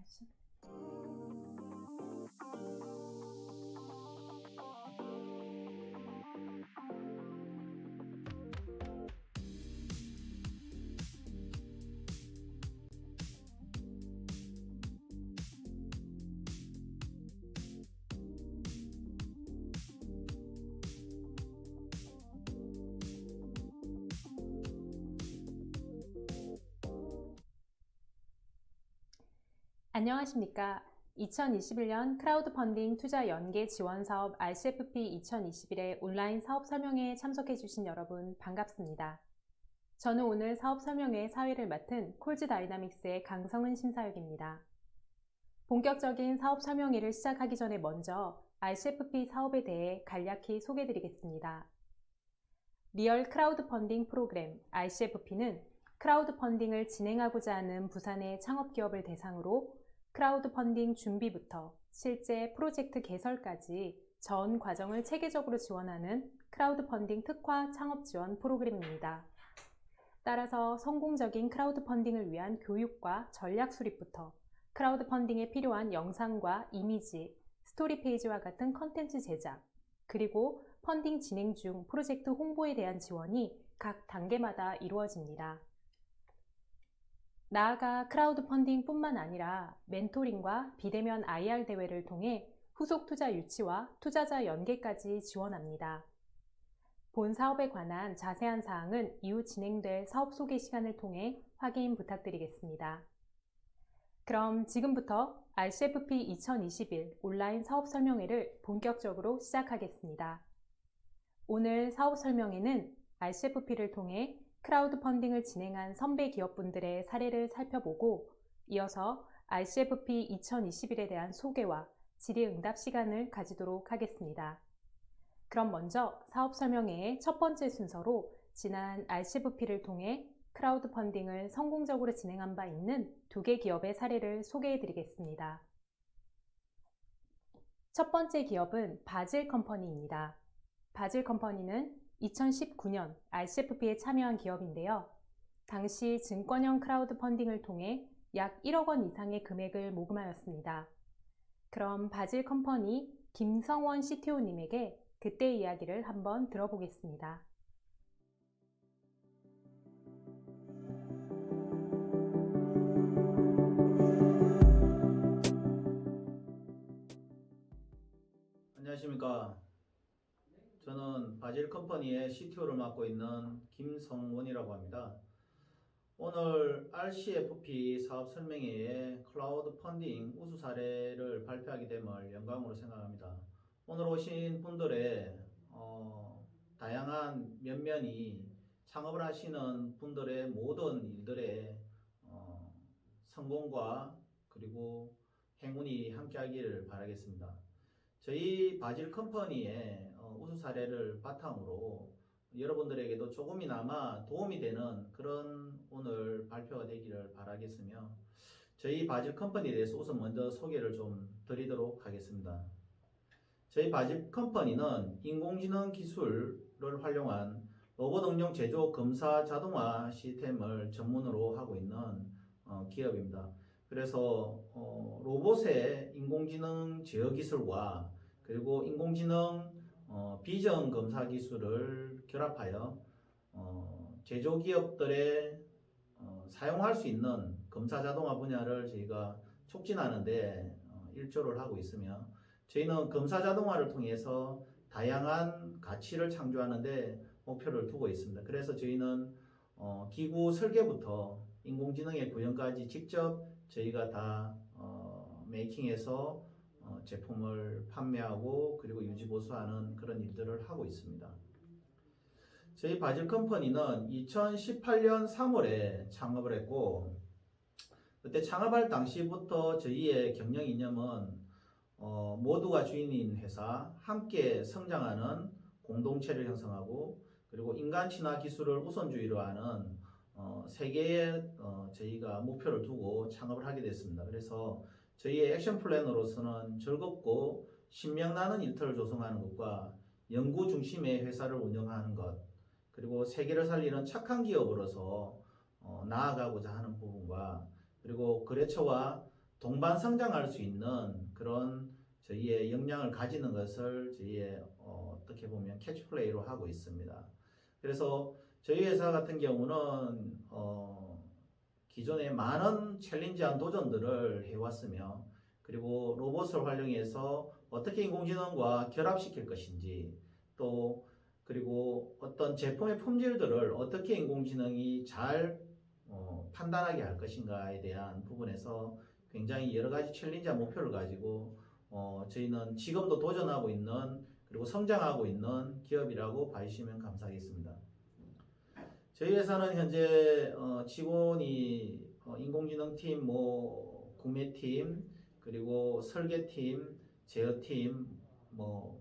다시. 안녕하십니까. 2021년 크라우드 펀딩 투자 연계 지원 사업 RCFP 2021의 온라인 사업 설명회에 참석해 주신 여러분 반갑습니다. 저는 오늘 사업 설명회 사회를 맡은 콜즈 다이나믹스의 강성은 심사역입니다. 본격적인 사업 설명회를 시작하기 전에 먼저 RCFP 사업에 대해 간략히 소개해 드리겠습니다. 리얼 크라우드 펀딩 프로그램 RCFP는 크라우드 펀딩을 진행하고자 하는 부산의 창업기업을 대상으로 크라우드 펀딩 준비부터 실제 프로젝트 개설까지 전 과정을 체계적으로 지원하는 크라우드 펀딩 특화 창업 지원 프로그램입니다. 따라서 성공적인 크라우드 펀딩을 위한 교육과 전략 수립부터 크라우드 펀딩에 필요한 영상과 이미지, 스토리 페이지와 같은 컨텐츠 제작, 그리고 펀딩 진행 중 프로젝트 홍보에 대한 지원이 각 단계마다 이루어집니다. 나아가 크라우드 펀딩 뿐만 아니라 멘토링과 비대면 IR 대회를 통해 후속 투자 유치와 투자자 연계까지 지원합니다. 본 사업에 관한 자세한 사항은 이후 진행될 사업 소개 시간을 통해 확인 부탁드리겠습니다. 그럼 지금부터 RCFP 2021 온라인 사업 설명회를 본격적으로 시작하겠습니다. 오늘 사업 설명회는 RCFP를 통해 크라우드 펀딩을 진행한 선배 기업분들의 사례를 살펴보고 이어서 RCFP 2021에 대한 소개와 질의응답 시간을 가지도록 하겠습니다. 그럼 먼저 사업 설명회의 첫 번째 순서로 지난 RCFP를 통해 크라우드 펀딩을 성공적으로 진행한 바 있는 2개 기업의 사례를 소개해 드리겠습니다. 첫 번째 기업은 바질 컴퍼니입니다. 바질 컴퍼니는 2019년 RCFP에 참여한 기업인데요. 당시 증권형 크라우드 펀딩을 통해 약 1억 원 이상의 금액을 모금하였습니다. 그럼 바질 컴퍼니 김성원 CTO님에게 그때 이야기를 한번 들어보겠습니다. 안녕하십니까. 저는 바질 컴퍼니의 CTO를 맡고 있는 김성원이라고 합니다. 오늘 RCFP 사업 설명회에 클라우드 펀딩 우수 사례를 발표하게 됨을 영광으로 생각합니다. 오늘 오신 분들의 다양한 면면이 창업을 하시는 분들의 모든 일들의 성공과 그리고 행운이 함께하기를 바라겠습니다. 저희 바질 컴퍼니의 우수 사례를 바탕으로 여러분들에게도 조금이나마 도움이 되는 그런 오늘 발표가 되기를 바라겠으며 저희 바질 컴퍼니에 대해서 우선 먼저 소개를 좀 드리도록 하겠습니다. 저희 바질 컴퍼니는 인공지능 기술을 활용한 로봇 응용 제조 검사 자동화 시스템을 전문으로 하고 있는 기업입니다. 그래서 로봇의 인공지능 제어 기술과 그리고 인공지능 비전 검사 기술을 결합하여 제조기업들의 사용할 수 있는 검사 자동화 분야를 저희가 촉진하는 데 일조를 하고 있으며 저희는 검사 자동화를 통해서 다양한 가치를 창조하는 데 목표를 두고 있습니다. 그래서 저희는 기구 설계부터 인공지능의 구현까지 직접 저희가 다 메이킹해서 제품을 판매하고 그리고 유지 보수하는 그런 일들을 하고 있습니다. 저희 바질 컴퍼니는 2018년 3월에 창업을 했고 그때 창업할 당시부터 저희의 경영 이념은 모두가 주인인 회사, 함께 성장하는 공동체를 형성하고 그리고 인간 친화 기술을 우선주의로 하는 세 개의 저희가 목표를 두고 창업을 하게 됐습니다. 그래서 저희의 액션 플랜으로서는 즐겁고 신명나는 일터를 조성하는 것과 연구 중심의 회사를 운영하는 것 그리고 세계를 살리는 착한 기업으로서 나아가고자 하는 부분과 그리고 거래처와 동반 성장할 수 있는 그런 저희의 역량을 가지는 것을 저희의 어떻게 보면 캐치플레이로 하고 있습니다. 그래서 저희 회사 같은 경우는 기존에 많은 챌린지한 도전들을 해왔으며, 그리고 로봇을 활용해서 어떻게 인공지능과 결합시킬 것인지, 또 그리고 어떤 제품의 품질들을 어떻게 인공지능이 잘 판단하게 할 것인가에 대한 부분에서 굉장히 여러 가지 챌린지한 목표를 가지고 저희는 지금도 도전하고 있는, 그리고 성장하고 있는 기업이라고 봐주시면 감사하겠습니다. 저희 회사는 현재 직원이 인공지능팀, 구매팀, 그리고 설계팀, 제어팀,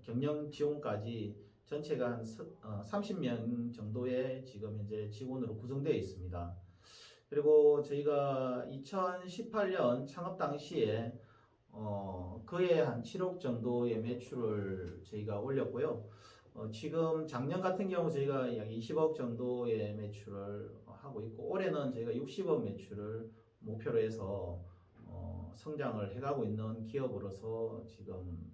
경영 지원까지 전체가 한 30명 정도의 지금 현재 직원으로 구성되어 있습니다. 그리고 저희가 2018년 창업 당시에 거의 한 7억 정도의 매출을 저희가 올렸고요. 지금 작년 같은 경우 저희가 약 20억 정도의 매출을 하고 있고, 올해는 저희가 60억 매출을 목표로 해서 성장을 해가고 있는 기업으로서 지금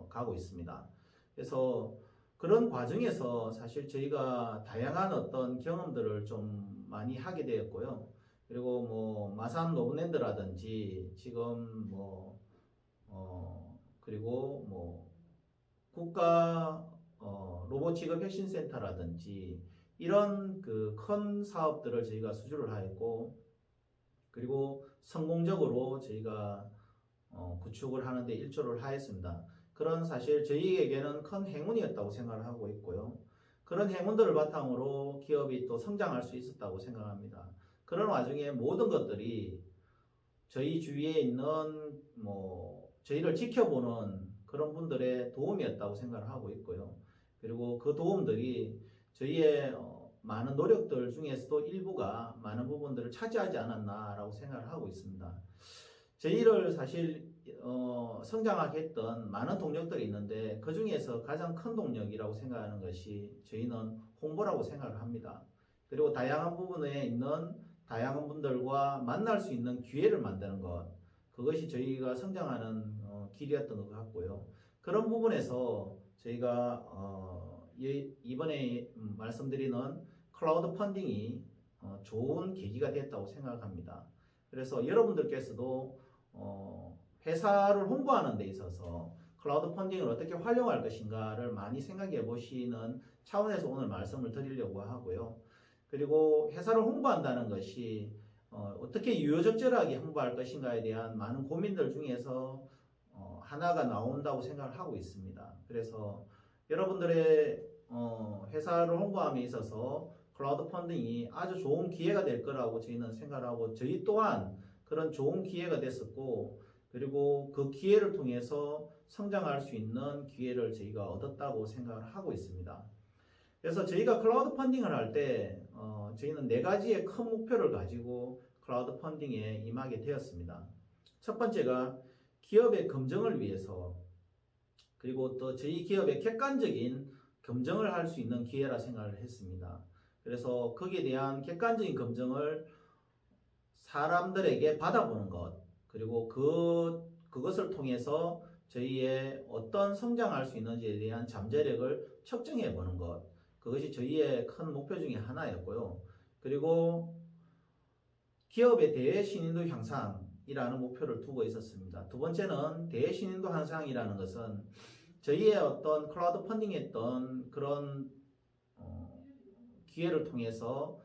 가고 있습니다. 그래서 그런 과정에서 사실 저희가 다양한 어떤 경험들을 좀 많이 하게 되었고요. 그리고 마산 노브랜드라든지 지금 그리고 국가 로봇 직업 혁신 센터라든지 이런 그 큰 사업들을 저희가 수주를 하였고, 그리고 성공적으로 저희가 구축을 하는데 일조를 하였습니다. 그런 사실 저희에게는 큰 행운이었다고 생각을 하고 있고요. 그런 행운들을 바탕으로 기업이 또 성장할 수 있었다고 생각합니다. 그런 와중에 모든 것들이 저희 주위에 있는 저희를 지켜보는 그런 분들의 도움이었다고 생각을 하고 있고요. 그리고 그 도움들이 저희의 많은 노력들 중에서도 일부가 많은 부분들을 차지하지 않았나라고 생각을 하고 있습니다. 저희를 사실 성장하게 했던 많은 동력들이 있는데, 그 중에서 가장 큰 동력이라고 생각하는 것이 저희는 홍보라고 생각을 합니다. 그리고 다양한 부분에 있는 다양한 분들과 만날 수 있는 기회를 만드는 것, 그것이 저희가 성장하는 길이었던 것 같고요. 그런 부분에서 저희가 이번에 말씀드리는 클라우드 펀딩이 좋은 계기가 됐다고 생각합니다. 그래서 여러분들께서도 회사를 홍보하는 데 있어서 클라우드 펀딩을 어떻게 활용할 것인가를 많이 생각해 보시는 차원에서 오늘 말씀을 드리려고 하고요. 그리고 회사를 홍보한다는 것이 어떻게 유효적절하게 홍보할 것인가에 대한 많은 고민들 중에서 하나가 나온다고 생각을 하고 있습니다. 그래서 여러분들의 회사를 홍보함에 있어서 클라우드 펀딩이 아주 좋은 기회가 될 거라고 저희는 생각하고, 저희 또한 그런 좋은 기회가 됐었고, 그리고 그 기회를 통해서 성장할 수 있는 기회를 저희가 얻었다고 생각을 하고 있습니다. 그래서 저희가 클라우드 펀딩을 할 때 저희는 4가지의 큰 목표를 가지고 클라우드 펀딩에 임하게 되었습니다. 첫 번째가 기업의 검증을 위해서, 그리고 또 저희 기업의 객관적인 검증을 할 수 있는 기회라 생각을 했습니다. 그래서 거기에 대한 객관적인 검증을 사람들에게 받아보는 것, 그리고 그것을 통해서 저희의 어떤 성장할 수 있는지에 대한 잠재력을 측정해 보는 것, 그것이 저희의 큰 목표 중에 하나였고요. 그리고 기업의 대외 신인도 향상이라는 목표를 두고 있었습니다. 두 번째는 대외 신인도 향상이라는 것은 저희의 어떤 클라우드 펀딩했던 그런 기회를 통해서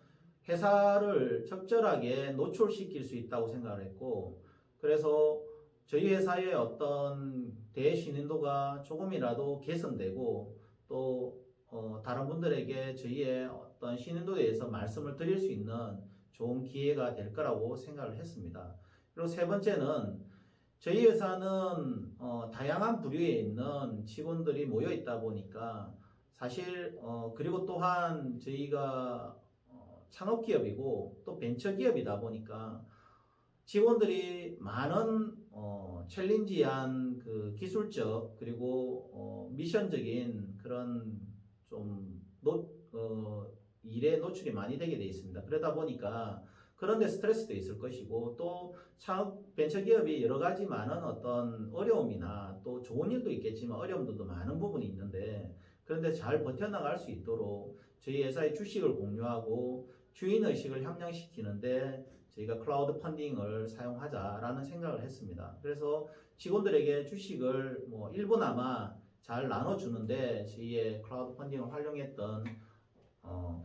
회사를 적절하게 노출시킬 수 있다고 생각을 했고, 그래서 저희 회사의 어떤 대외 신인도가 조금이라도 개선되고, 또 다른 분들에게 저희의 어떤 신인도에 대해서 말씀을 드릴 수 있는 좋은 기회가 될 거라고 생각을 했습니다. 그리고 세 번째는 저희 회사는 다양한 부류에 있는 직원들이 모여 있다 보니까 사실 그리고 또한 저희가 창업기업이고 또 벤처기업이다 보니까 직원들이 많은 챌린지한 그 기술적 그리고 미션적인 그런 좀 일에 노출이 많이 되게 되어 있습니다. 그러다 보니까 그런데 스트레스도 있을 것이고 또 창업 벤처기업이 여러 가지 많은 어떤 어려움이나 또 좋은 일도 있겠지만 어려움도 많은 부분이 있는데 그런데 잘 버텨나갈 수 있도록 저희 회사의 주식을 공유하고 주인의식을 향상시키는데 저희가 클라우드 펀딩을 사용하자라는 생각을 했습니다. 그래서 직원들에게 주식을 뭐 일부나마 잘 나눠주는데 저희의 클라우드 펀딩을 활용했던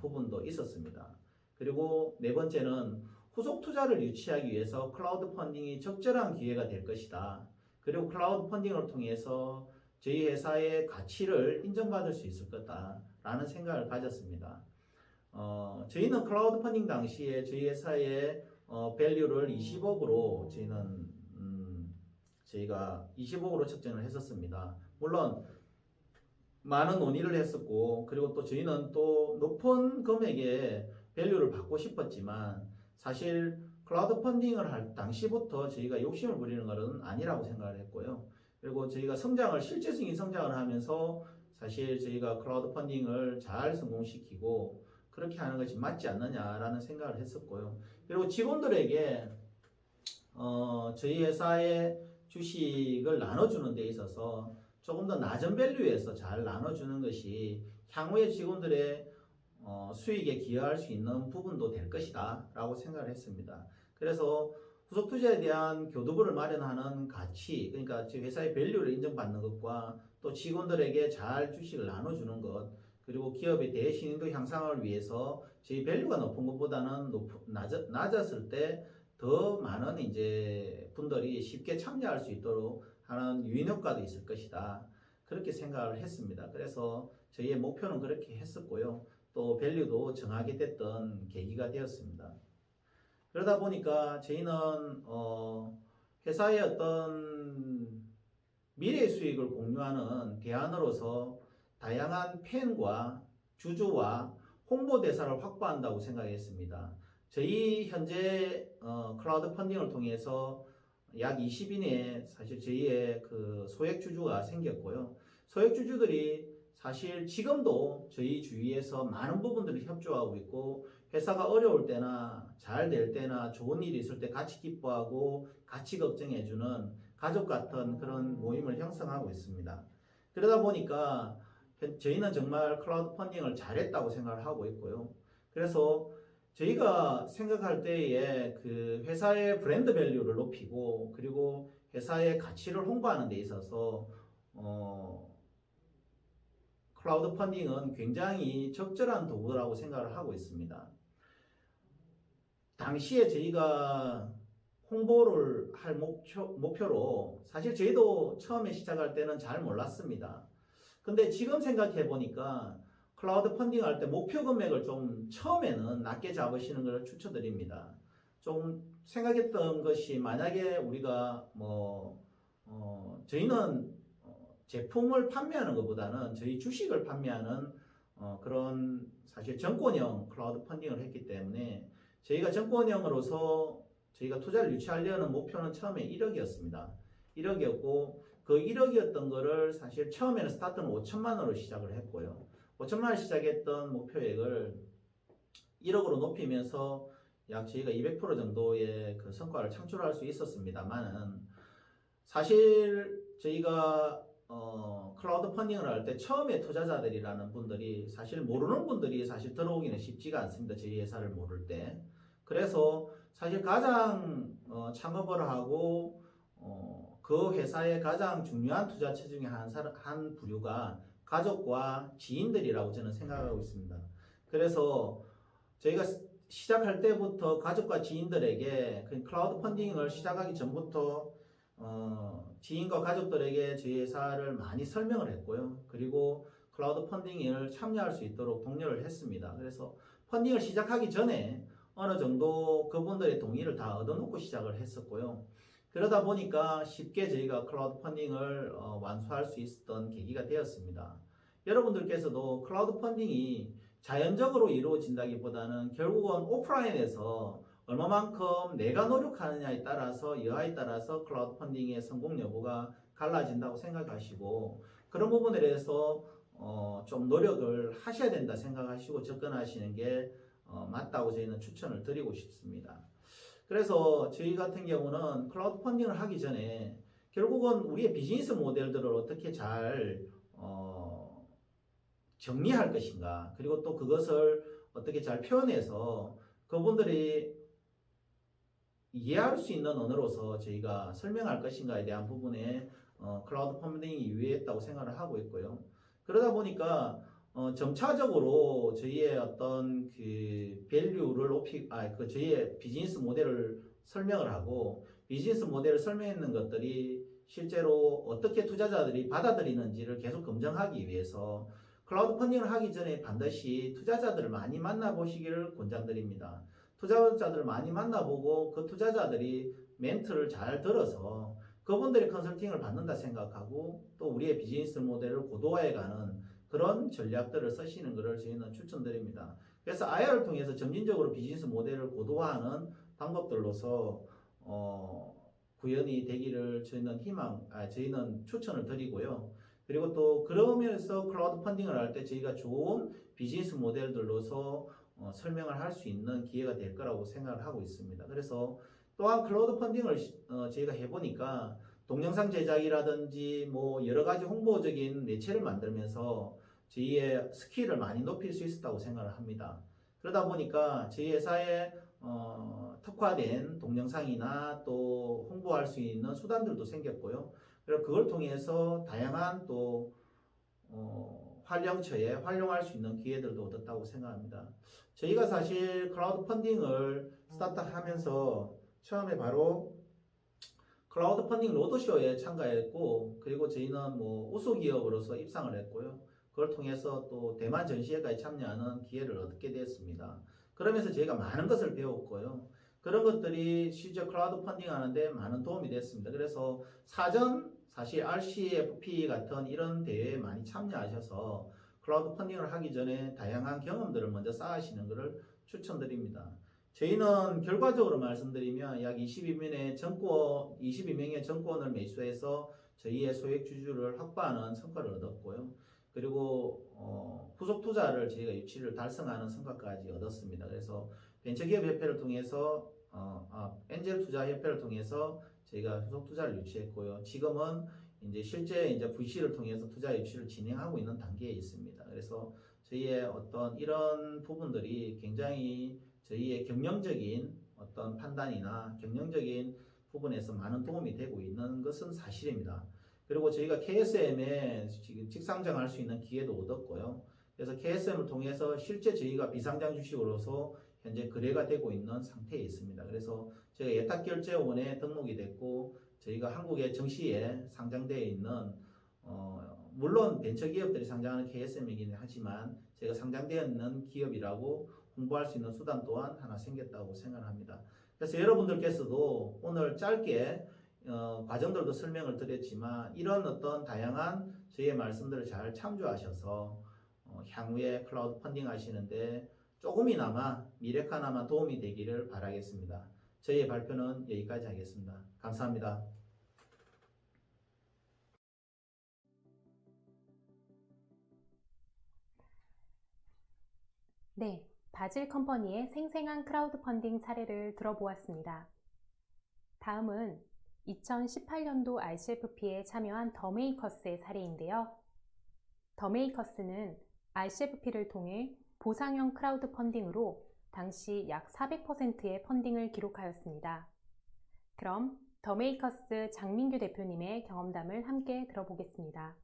부분도 있었습니다. 그리고 네 번째는 후속 투자를 유치하기 위해서 클라우드 펀딩이 적절한 기회가 될 것이다. 그리고 클라우드 펀딩을 통해서 저희 회사의 가치를 인정받을 수 있을 거다라는 생각을 가졌습니다. 저희는 클라우드 펀딩 당시에 저희 회사의 밸류를 20억으로 저희가 20억으로 책정을 했었습니다. 물론 많은 논의를 했었고 그리고 또 저희는 또 높은 금액의 밸류를 받고 싶었지만 사실 클라우드 펀딩을 할 당시부터 저희가 욕심을 부리는 것은 아니라고 생각을 했고요. 그리고 저희가 실질적인 성장을 하면서 사실 저희가 클라우드 펀딩을 잘 성공시키고 그렇게 하는 것이 맞지 않느냐라는 생각을 했었고요. 그리고 직원들에게 저희 회사의 주식을 나눠주는 데 있어서 조금 더 낮은 밸류에서 잘 나눠주는 것이 향후에 직원들의 수익에 기여할 수 있는 부분도 될 것이다 라고 생각을 했습니다. 그래서 후속 투자에 대한 교두보를 마련하는 가치, 그러니까 저희 회사의 밸류를 인정받는 것과 또 직원들에게 잘 주식을 나눠주는 것, 그리고 기업의 대신임도 향상을 위해서 저희 밸류가 높은 것보다는 낮았을 때 더 많은 이제 분들이 쉽게 참여할 수 있도록 하는 유인 효과도 있을 것이다. 그렇게 생각을 했습니다. 그래서 저희의 목표는 그렇게 했었고요. 또 밸류도 정하게 됐던 계기가 되었습니다. 그러다 보니까 저희는 회사의 어떤 미래 수익을 공유하는 대안으로서 다양한 팬과 주주와 홍보대사를 확보한다고 생각했습니다. 저희 현재 클라우드 펀딩을 통해서 약 20인의 사실 저희의 그 소액 주주가 생겼고요. 소액 주주들이 사실 지금도 저희 주위에서 많은 부분들을 협조하고 있고 회사가 어려울 때나 잘 될 때나 좋은 일이 있을 때 같이 기뻐하고 같이 걱정해주는 가족 같은 그런 모임을 형성하고 있습니다. 그러다 보니까 저희는 정말 클라우드 펀딩을 잘했다고 생각을 하고 있고요. 그래서 저희가 생각할 때에 그 회사의 브랜드 밸류를 높이고 그리고 회사의 가치를 홍보하는 데 있어서 클라우드 펀딩은 굉장히 적절한 도구라고 생각을 하고 있습니다. 당시에 저희가 홍보를 할 목표로 사실 저희도 처음에 시작할 때는 잘 몰랐습니다. 근데 지금 생각해 보니까 클라우드 펀딩 할 때 목표 금액을 좀 처음에는 낮게 잡으시는 것을 추천드립니다. 좀 생각했던 것이 만약에 우리가 저희는 제품을 판매하는 것보다는 저희 주식을 판매하는 그런 사실 정권형 클라우드 펀딩을 했기 때문에 저희가 정권형으로서 저희가 투자를 유치하려는 목표는 처음에 1억이었습니다. 1억이었고 그 1억이었던 거를 사실 처음에는 스타트는 5천만 원으로 시작을 했고요. 5천만 원 시작했던 목표액을 1억으로 높이면서 약 저희가 200% 정도의 그 성과를 창출할 수 있었습니다만은 사실 저희가 클라우드 펀딩을 할 때 처음에 투자자들이라는 분들이 사실 모르는 분들이 사실 들어오기는 쉽지가 않습니다. 저희 회사를 모를 때. 그래서 사실 가장 창업을 하고 그 회사의 가장 중요한 투자처 중에 한 부류가 가족과 지인들이라고 저는 생각하고 있습니다. 그래서 저희가 시작할 때부터 가족과 지인들에게 클라우드 펀딩을 시작하기 전부터 지인과 가족들에게 저희 회사를 많이 설명을 했고요. 그리고 클라우드 펀딩을 참여할 수 있도록 독려를 했습니다. 그래서 펀딩을 시작하기 전에 어느 정도 그분들의 동의를 다 얻어놓고 시작을 했었고요. 그러다 보니까 쉽게 저희가 클라우드 펀딩을 완수할 수 있었던 계기가 되었습니다. 여러분들께서도 클라우드 펀딩이 자연적으로 이루어진다기보다는 결국은 오프라인에서 얼마만큼 내가 노력하느냐에 따라서 여하에 따라서 클라우드 펀딩의 성공 여부가 갈라진다고 생각하시고 그런 부분에 대해서 좀 노력을 하셔야 된다 생각하시고 접근하시는 게 맞다고 저희는 추천을 드리고 싶습니다. 그래서 저희 같은 경우는 클라우드 펀딩을 하기 전에 결국은 우리의 비즈니스 모델들을 어떻게 잘 정리할 것인가, 그리고 또 그것을 어떻게 잘 표현해서 그분들이 이해할 수 있는 언어로서 저희가 설명할 것인가에 대한 부분에 클라우드 펀딩이 유의했다고 생각을 하고 있고요. 그러다 보니까 점차적으로 저희의 어떤 그 밸류를 그 저희의 비즈니스 모델을 설명을 하고, 비즈니스 모델을 설명했는 것들이 실제로 어떻게 투자자들이 받아들이는지를 계속 검증하기 위해서 클라우드 펀딩을 하기 전에 반드시 투자자들을 많이 만나보시기를 권장드립니다. 투자자들을 많이 만나보고 그 투자자들이 멘트를 잘 들어서 그분들이 컨설팅을 받는다 생각하고 또 우리의 비즈니스 모델을 고도화해가는 그런 전략들을 쓰시는 것을 저희는 추천드립니다. 그래서 IR을 통해서 점진적으로 비즈니스 모델을 고도화하는 방법들로서 구현이 되기를 저희는 추천을 드리고요. 그리고 또 그러면서 클라우드 펀딩을 할 때 저희가 좋은 비즈니스 모델들로서 설명을 할 수 있는 기회가 될 거라고 생각을 하고 있습니다. 그래서 또한 클라우드 펀딩을 저희가 해보니까 동영상 제작이라든지 뭐 여러 가지 홍보적인 매체를 만들면서 저희의 스킬을 많이 높일 수 있었다고 생각을 합니다. 그러다 보니까 저희 회사에 특화된 동영상이나 또 홍보할 수 있는 수단들도 생겼고요. 그리고 그걸 통해서 다양한 또 활용처에 활용할 수 있는 기회들도 얻었다고 생각합니다. 저희가 사실 클라우드 펀딩을 스타트하면서 처음에 바로 클라우드 펀딩 로드쇼에 참가했고, 그리고 저희는 뭐 우수 기업으로서 입상을 했고요. 그걸 통해서 또 대만 전시회까지 참여하는 기회를 얻게 됐습니다. 그러면서 저희가 많은 것을 배웠고요. 그런 것들이 실제 클라우드 펀딩 하는데 많은 도움이 됐습니다. 그래서 사실 RCFP 같은 이런 대회에 많이 참여하셔서 클라우드 펀딩을 하기 전에 다양한 경험들을 먼저 쌓으시는 것을 추천드립니다. 저희는 결과적으로 말씀드리면 약 22명의 정권을 매수해서 저희의 소액 주주를 확보하는 성과를 얻었고요. 그리고 후속 투자를 저희가 유치를 달성하는 성과까지 얻었습니다. 그래서 벤처기업 협회를 통해서 엔젤 투자 협회를 통해서 저희가 후속 투자를 유치했고요. 지금은 실제 VC를 통해서 투자 유치를 진행하고 있는 단계에 있습니다. 그래서 저희의 어떤 이런 부분들이 굉장히 저희의 경영적인 어떤 판단이나 경영적인 부분에서 많은 도움이 되고 있는 것은 사실입니다. 그리고 저희가 KSM에 지금 직상장할 수 있는 기회도 얻었고요. 그래서 KSM을 통해서 실제 저희가 비상장 주식으로서 현재 거래가 되고 있는 상태에 있습니다. 그래서 저희가 예탁결제원에 등록이 됐고, 저희가 한국의 정시에 상장되어 있는 물론 벤처기업들이 상장하는 KSM이긴 하지만 저희가 상장되어 있는 기업이라고 홍보할 수 있는 수단 또한 하나 생겼다고 생각합니다. 그래서 여러분들께서도 오늘 짧게 과정들도 설명을 드렸지만 이런 어떤 다양한 저희의 말씀들을 잘 참조하셔서 향후에 클라우드 펀딩 하시는데 조금이나마 미래카나마 도움이 되기를 바라겠습니다. 저희의 발표는 여기까지 하겠습니다. 감사합니다. 네, 바질 컴퍼니의 생생한 크라우드 펀딩 사례를 들어보았습니다. 다음은 2018년도 RCFP에 참여한 더메이커스의 사례인데요. 더메이커스는 RCFP를 통해 보상형 크라우드 펀딩으로 당시 약 400%의 펀딩을 기록하였습니다. 그럼 더메이커스 장민규 대표님의 경험담을 함께 들어보겠습니다.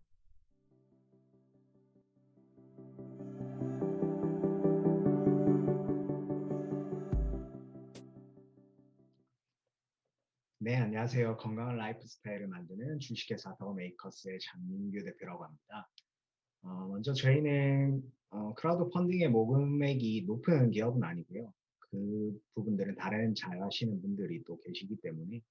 네, 안녕하세요. 건강한 라이프 스타일을 만드는 주식회사 더메이커스의 장민규 대표라고 합니다. 먼저 저희는 크라우드 펀딩의 모금액이 높은 기업은 아니고요. 그 부분들은 다른 잘 하시는 분들이 또 계시기 때문에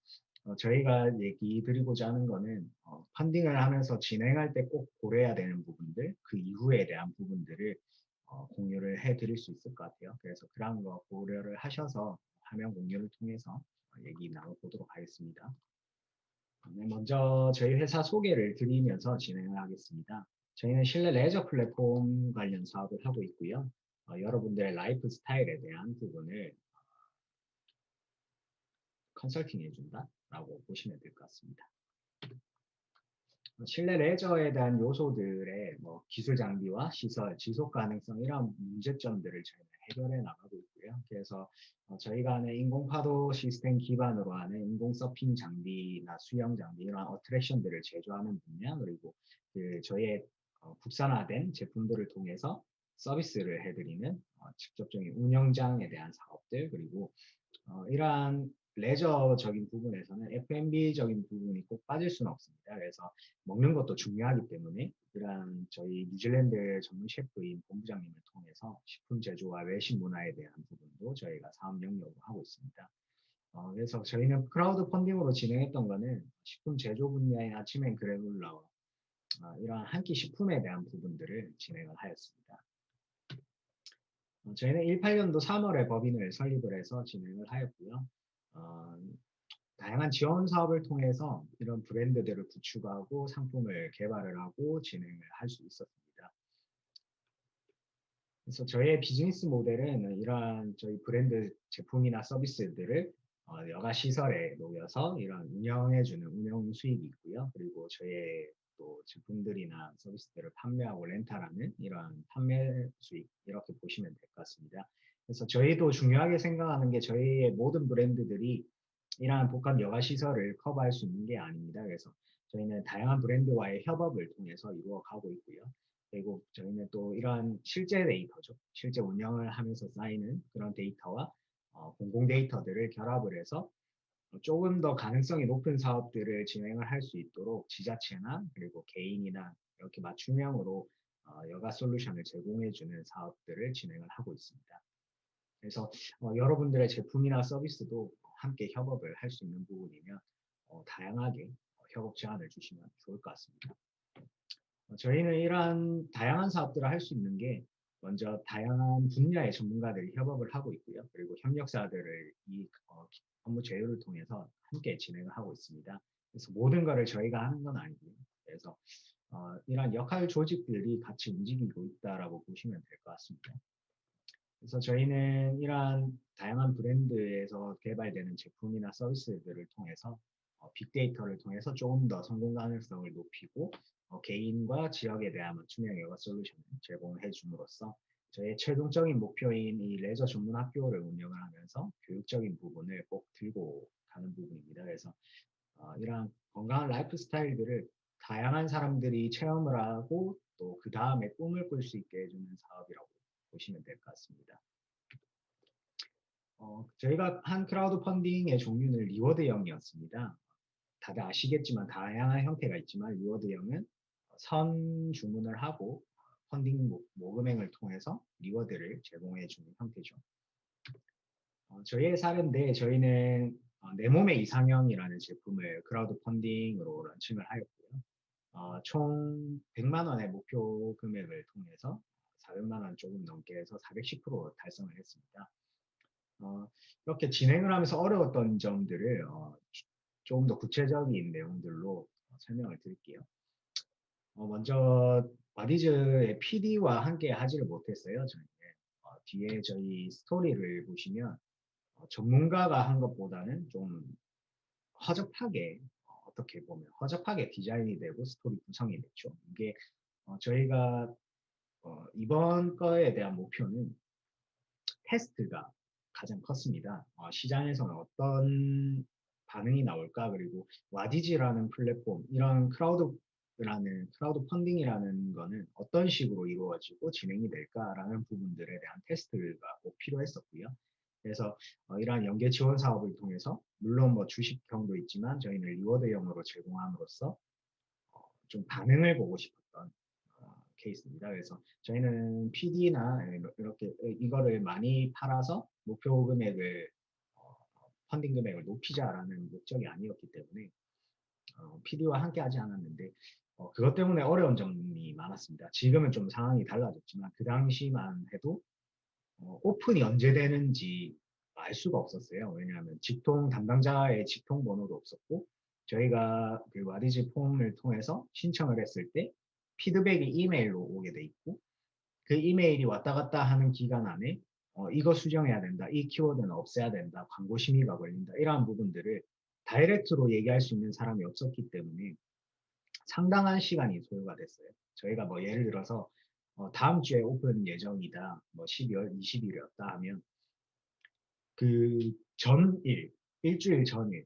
저희가 얘기 드리고자 하는 거는 펀딩을 하면서 진행할 때 꼭 고려해야 되는 부분들, 그 이후에 대한 부분들을 공유를 해드릴 수 있을 것 같아요. 그래서 그런 거 고려를 하셔서 화면 공유를 통해서 얘기 나눠보도록 하겠습니다. 네, 먼저 저희 회사 소개를 드리면서 진행을 하겠습니다. 저희는 실내 레저 플랫폼 관련 사업을 하고 있고요. 여러분들의 라이프 스타일에 대한 부분을 컨설팅 해준다라고 보시면 될 것 같습니다. 실내 레저에 대한 요소들의 기술 장비와 시설, 지속 가능성 이런 문제점들을 저희는 해결해 나가고 있고요. 그래서 저희가 하는 인공파도 시스템 기반으로 하는 인공 서핑 장비나 수영 장비 이런 어트랙션들을 제조하는 분야 그리고 저희의 국산화된 제품들을 통해서 서비스를 해드리는 직접적인 운영장에 대한 사업들 그리고 이러한 레저적인 부분에서는 F&B적인 부분이 꼭 빠질 수는 없습니다. 그래서 먹는 것도 중요하기 때문에 이러한 저희 뉴질랜드 전문 셰프인 본부장님을 통해서 식품 제조와 외식 문화에 대한 부분도 저희가 사업 영역으로 하고 있습니다. 그래서 저희는 크라우드 펀딩으로 진행했던 거는 식품 제조 분야의 아침엔 그래놀라와 이러한 한 끼 식품에 대한 부분들을 진행을 하였습니다. 저희는 18년도 3월에 법인을 설립을 해서 진행을 하였고요. 다양한 지원 사업을 통해서 이런 브랜드들을 구축하고 상품을 개발을 하고 진행을 할 수 있었습니다. 그래서 저희의 비즈니스 모델은 이러한 저희 브랜드 제품이나 서비스들을 여가 시설에 놓여서 이런 운영해주는 운영 수익이 있고요. 그리고 저희의 또 제품들이나 서비스들을 판매하고 렌탈하는 이러한 판매 수익 이렇게 보시면 될 것 같습니다. 그래서 저희도 중요하게 생각하는 게 저희의 모든 브랜드들이 이러한 복합 여가 시설을 커버할 수 있는 게 아닙니다. 그래서 저희는 다양한 브랜드와의 협업을 통해서 이루어가고 있고요. 그리고 저희는 또 이러한 실제 데이터죠. 실제 운영을 하면서 쌓이는 그런 데이터와 공공 데이터들을 결합을 해서 조금 더 가능성이 높은 사업들을 진행을 할 수 있도록 지자체나 그리고 개인이나 이렇게 맞춤형으로 여가 솔루션을 제공해주는 사업들을 진행을 하고 있습니다. 그래서 여러분들의 제품이나 서비스도 함께 협업을 할 수 있는 부분이면 다양하게 협업 제안을 주시면 좋을 것 같습니다. 저희는 이러한 다양한 사업들을 할 수 있는 게 먼저 다양한 분야의 전문가들이 협업을 하고 있고요. 그리고 협력사들을 이 업무 제휴를 통해서 함께 진행을 하고 있습니다. 그래서 모든 것을 저희가 하는 건 아니고요. 그래서 이러한 역할 조직들이 같이 움직이고 있다라고 보시면 될 것 같습니다. 그래서 저희는 이러한 다양한 브랜드에서 개발되는 제품이나 서비스들을 통해서 빅데이터를 통해서 조금 더 성공 가능성을 높이고 개인과 지역에 대한 맞춤형 여가 솔루션을 제공해 줌으로써 저의 최종적인 목표인 이 레저 전문 학교를 운영을 하면서 교육적인 부분을 꼭 들고 가는 부분입니다. 그래서 이러한 건강한 라이프 스타일들을 다양한 사람들이 체험을 하고 또 그 다음에 꿈을 꿀 수 있게 해주는 사업이라고 보시면 될 것 같습니다. 저희가 한 크라우드 펀딩의 종류는 리워드형이었습니다. 다들 아시겠지만 다양한 형태가 있지만 리워드형은 선 주문을 하고 펀딩 모금액을 통해서 리워드를 제공해 주는 형태죠. 저희의 사례인데 저희는 내 몸의 이상형이라는 제품을 크라우드 펀딩으로 런칭을 하였고요. 총 100만 원의 목표 금액을 통해서 400만 원 조금 넘게 해서 410% 달성을 했습니다. 이렇게 진행을 하면서 어려웠던 점들을 조금 더 구체적인 내용들로 설명을 드릴게요. 먼저 와디즈의 PD와 함께 하지를 못했어요. 저희는 뒤에 저희 스토리를 보시면 전문가가 한 것보다는 좀 허접하게 어떻게 보면 허접하게 디자인이 되고 스토리 구성이 됐죠. 이게 저희가 이번 거에 대한 목표는 테스트가 가장 컸습니다. 시장에서는 어떤 반응이 나올까 그리고 와디즈라는 플랫폼 이런 크라우드 펀딩이라는 거는 어떤 식으로 이루어지고 진행이 될까라는 부분들에 대한 테스트가 꼭 필요했었고요. 그래서 이러한 연계 지원 사업을 통해서 물론 주식형도 있지만 저희는 리워드형으로 제공함으로써 좀 반응을 보고 싶었던 케이스입니다. 그래서 저희는 PD나 이렇게 이거를 많이 팔아서 목표 금액을 펀딩 금액을 높이자라는 목적이 아니었기 때문에 PD와 함께 하지 않았는데 그것 때문에 어려운 점이 많았습니다. 지금은 좀 상황이 달라졌지만 그 당시만 해도 오픈이 언제 되는지 알 수가 없었어요. 왜냐하면 직통 담당자의 직통 번호도 없었고 저희가 그 와디즈 폼을 통해서 신청을 했을 때 피드백이 이메일로 오게 돼 있고 그 이메일이 왔다 갔다 하는 기간 안에 이거 수정해야 된다, 이 키워드는 없애야 된다, 광고 심의가 걸린다, 이러한 부분들을 다이렉트로 얘기할 수 있는 사람이 없었기 때문에 상당한 시간이 소요가 됐어요. 저희가 뭐 예를 들어서 다음 주에 오픈 예정이다, 뭐 12월 20일이었다 하면 그 전일, 일주일 전일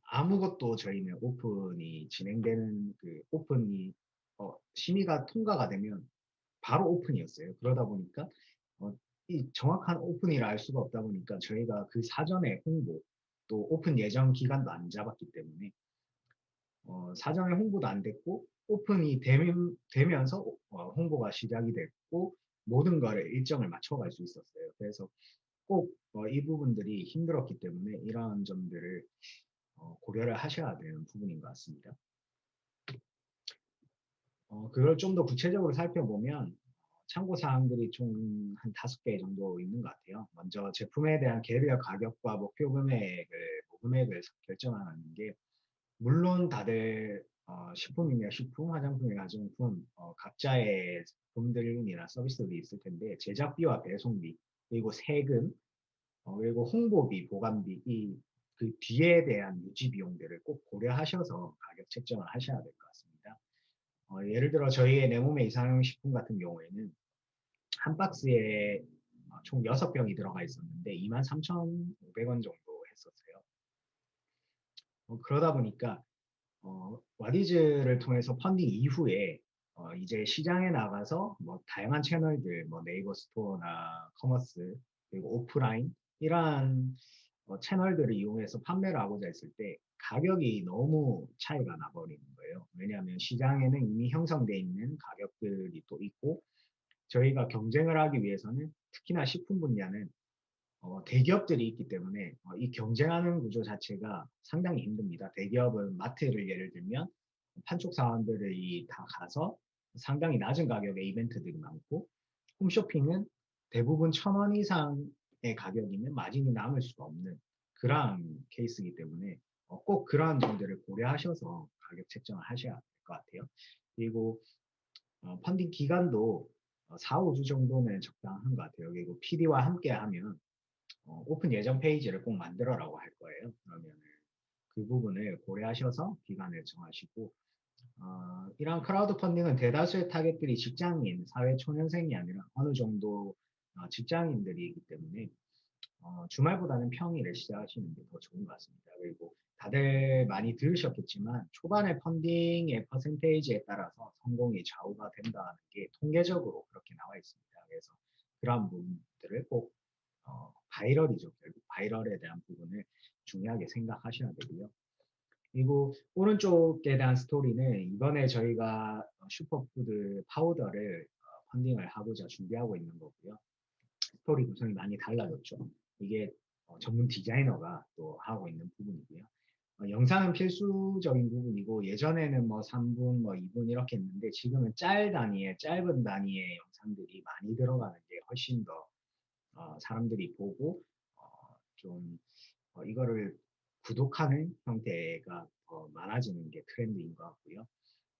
아무것도 저희는 오픈이 진행되는 그 오픈이 심의가 통과가 되면 바로 오픈이었어요. 그러다 보니까 이 정확한 오픈이라 알 수가 없다 보니까 저희가 그 사전에 홍보 또 오픈 예정 기간도 안 잡았기 때문에 사전에 홍보도 안 됐고 오픈이 되면서 홍보가 시작이 됐고 모든 거를 일정을 맞춰갈 수 있었어요. 그래서 꼭 이 부분들이 힘들었기 때문에 이러한 점들을 고려를 하셔야 되는 부분인 것 같습니다. 그걸 좀 더 구체적으로 살펴보면 참고 사항들이 총 한 5개 정도 있는 것 같아요. 먼저 제품에 대한 개별 가격과 목표 금액을 결정하는 게 물론 다들 식품이면 식품, 화장품이면 화장품 각자의 제품들이나 서비스들이 있을 텐데 제작비와 배송비 그리고 세금 그리고 홍보비, 보관비 그 뒤에 대한 유지 비용들을 꼭 고려하셔서 가격 책정을 하셔야 될 것 같습니다. 예를 들어 저희의 내 몸의 이상형 식품 같은 경우에는 한 박스에 총 6병이 들어가 있었는데 23,500원 정도 했었어요. 그러다 보니까 와디즈를 통해서 펀딩 이후에 이제 시장에 나가서 뭐 다양한 채널들, 뭐 네이버 스토어나 커머스 그리고 오프라인 이러한 채널들을 이용해서 판매를 하고자 했을 때 가격이 너무 차이가 나버리는 거예요. 왜냐하면 시장에는 이미 형성되어 있는 가격들이 또 있고 저희가 경쟁을 하기 위해서는 특히나 식품 분야는 대기업들이 있기 때문에 이 경쟁하는 구조 자체가 상당히 힘듭니다. 대기업은 마트를 예를 들면 판촉 사원들이 다 가서 상당히 낮은 가격의 이벤트들이 많고 홈쇼핑은 대부분 1,000원 이상의 가격이면 마진이 남을 수가 없는 그러한 케이스이기 때문에 꼭 그러한 점들을 고려하셔서 가격 책정을 하셔야 될 것 같아요. 그리고 펀딩 기간도 4, 5주 정도는 적당한 것 같아요. 그리고 PD와 함께 하면 오픈 예정 페이지를 꼭 만들어라고 할 거예요. 그러면 그 부분을 고려하셔서 기간을 정하시고 이러한 크라우드 펀딩은 대다수의 타겟들이 직장인, 사회 초년생이 아니라 어느 정도 직장인들이기 때문에 주말보다는 평일에 시작하시는 게 더 좋은 것 같습니다. 그리고 다들 많이 들으셨겠지만 초반에 펀딩의 퍼센테이지에 따라서 성공이 좌우가 된다는 게 통계적으로 그렇게 나와 있습니다. 그래서 그러한 부분들을 꼭 바이럴이죠. 결국 바이럴에 대한 부분을 중요하게 생각하셔야 되고요. 그리고 오른쪽에 대한 스토리는 이번에 저희가 슈퍼푸드 파우더를 펀딩을 하고자 준비하고 있는 거고요. 스토리 구성이 많이 달라졌죠. 이게 전문 디자이너가 또 하고 있는 부분이고요. 영상은 필수적인 부분이고 예전에는 뭐 3분, 뭐 2분 이렇게 했는데 지금은 짧은 단위의 영상들이 많이 들어가는 게 훨씬 더 사람들이 보고 좀 이거를 구독하는 형태가 더 많아지는 게 트렌드인 것 같고요.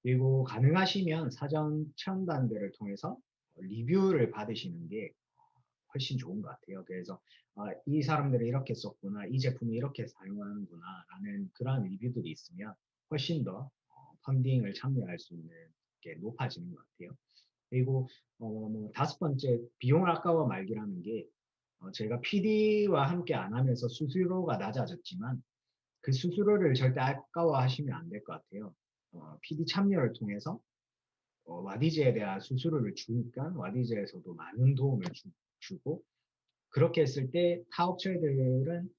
그리고 가능하시면 사전 체험단들을 통해서 리뷰를 받으시는 게 훨씬 좋은 것 같아요. 그래서 이 사람들은 이렇게 썼구나, 이 제품을 이렇게 사용하는구나 라는 그러한 리뷰들이 있으면 훨씬 더 펀딩을 참여할 수 있는 게 높아지는 것 같아요. 그리고 뭐 5번째 비용 아까워 말기라는 게 제가 PD와 함께 안 하면서 수수료가 낮아졌지만 그 수수료를 절대 아까워하시면 안 될 것 같아요. PD 참여를 통해서 와디즈에 대한 수수료를 주니까 와디즈에서도 많은 도움을 주고 그렇게 했을 때 타 업체들은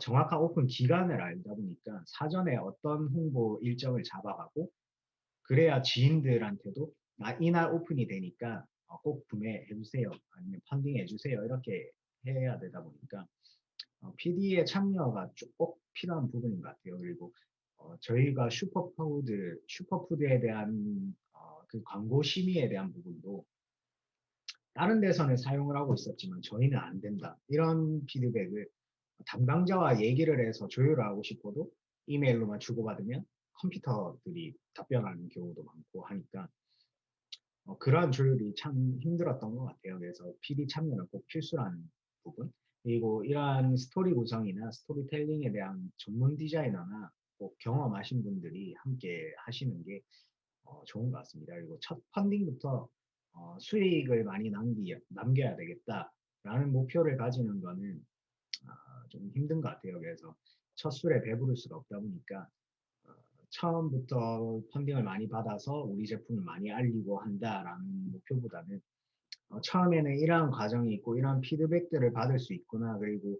정확한 오픈 기간을 알다 보니까 사전에 어떤 홍보 일정을 잡아가고 그래야 지인들한테도 이날 오픈이 되니까 꼭 구매해 주세요 아니면 펀딩해 주세요 이렇게 해야 되다 보니까 PD의 참여가 꼭 필요한 부분인 것 같아요. 그리고 저희가 슈퍼푸드에 대한 그 광고 심의에 대한 부분도 다른 데서는 사용을 하고 있었지만 저희는 안 된다. 이런 피드백을 담당자와 얘기를 해서 조율을 하고 싶어도 이메일로만 주고받으면 컴퓨터들이 답변하는 경우도 많고 하니까 그런 조율이 참 힘들었던 것 같아요. 그래서 PD 참여는 꼭 필수라는 부분. 그리고 이러한 스토리 구성이나 스토리텔링에 대한 전문 디자이너나 꼭 경험하신 분들이 함께 하시는 게 좋은 것 같습니다. 그리고 첫 펀딩부터 수익을 많이 남겨야 되겠다라는 목표를 가지는 거는 좀 힘든 것 같아요. 그래서 첫 술에 배부를 수가 없다 보니까 어, 처음부터 펀딩을 많이 받아서 우리 제품을 많이 알리고 한다라는 목표보다는 처음에는 이러한 과정이 있고 이러한 피드백들을 받을 수 있구나. 그리고